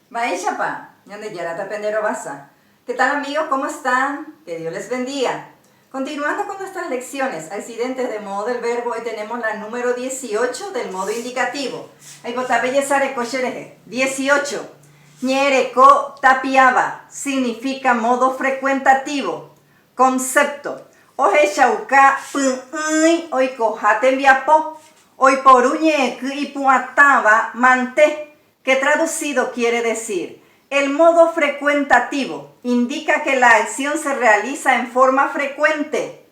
Maishapa, ñande yarata pendero basa. ¿Qué tal amigos? ¿Cómo están? Que Dios les bendiga. Continuando con nuestras lecciones, accidentes de modo del verbo, hoy tenemos la número 18 del modo indicativo. Ahí bota bellezare cochereje. 18. Ñereko tapiaba significa modo frecuentativo. Concepto. Oje chauka pui oiko hatembiapo. Hoy por uñe y puataba mante, que traducido quiere decir, el modo frecuentativo indica que la acción se realiza en forma frecuente.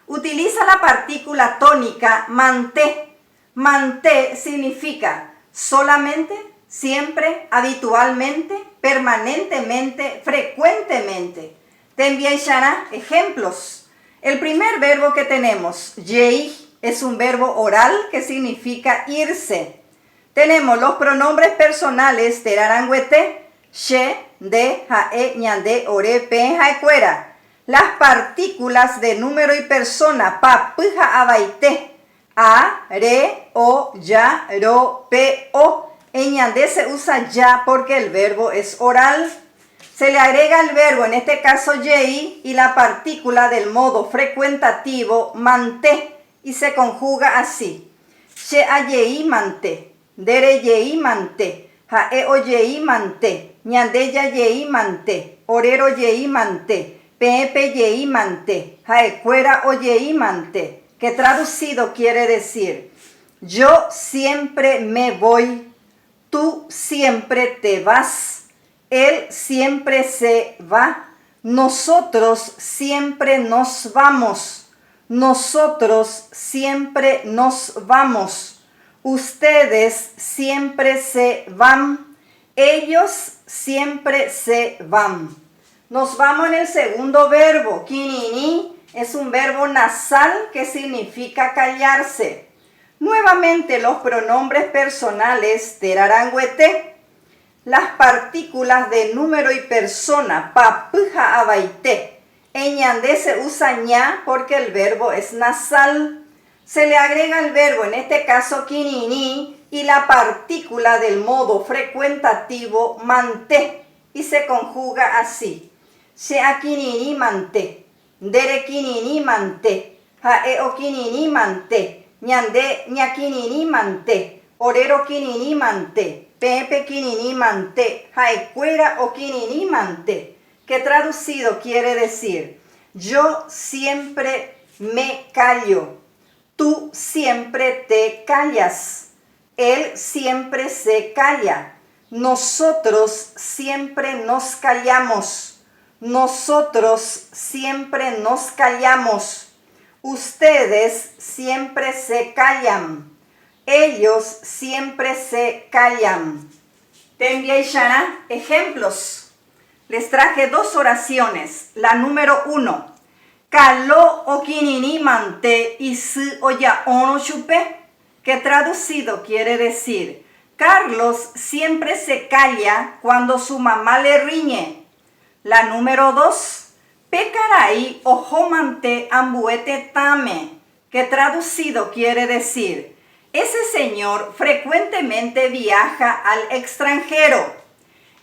Utiliza la partícula tónica mante. Mante significa solamente, siempre, habitualmente, permanentemente, frecuentemente. Te enviará ejemplos. El primer verbo que tenemos, yei, es un verbo oral que significa irse. Tenemos los pronombres personales terarangüete, she, de, jae, ñande, ore, pe, jaecuera. Las partículas de número y persona, pa, puja, abaite, a, re, o, ya, ro, pe, o. En ñande se usa ya porque el verbo es oral. Se le agrega el verbo, en este caso yei, y la partícula del modo frecuentativo, mante, y se conjuga así. She a yei mante, dere yei mante, jae o yei mante, ñande ya yei mante, orero yei mante, pepe yei mante, jaecuera o yei mante, que traducido quiere decir, yo siempre me voy, tú siempre te vas, él siempre se va, nosotros siempre nos vamos. Nosotros siempre nos vamos. Ustedes siempre se van. Ellos siempre se van. Nos vamos en el segundo verbo. Kinini es un verbo nasal que significa callarse. Nuevamente los pronombres personales terarangüete. Las partículas de número y persona pa, puja, abaite. En ñande se usa ña porque el verbo es nasal. Se le agrega el verbo, en este caso kinini, y la partícula del modo frecuentativo mante, y se conjuga así. Shea kinini mante, dere kinini mante, jae o kinini mante, ñande ña kinini mante, orero kinini mante, pepe kinini mante, jaecuera o kinini mante. Que traducido quiere decir, yo siempre me callo, tú siempre te callas, él siempre se calla, nosotros siempre nos callamos, nosotros siempre nos callamos, ustedes siempre se callan, ellos siempre se callan. Te enviará ejemplos. Les traje dos oraciones. La número 1. Kalo o kinini mante isu oya ono chupe. Que traducido quiere decir, Carlos siempre se calla cuando su mamá le riñe. La número 2. Pecarai o jomante ambuete tame. Que traducido quiere decir, ese señor frecuentemente viaja al extranjero.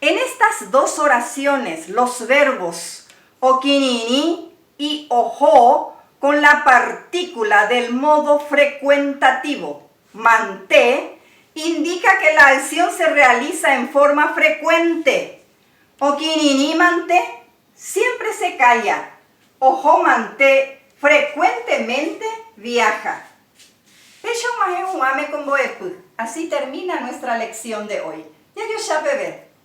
En estas dos oraciones, los verbos okinini y ojo con la partícula del modo frecuentativo mante indica que la acción se realiza en forma frecuente. Okinini mante siempre se calla. Ojo mante frecuentemente viaja. Así termina nuestra lección de hoy. Ya yo ya bebé.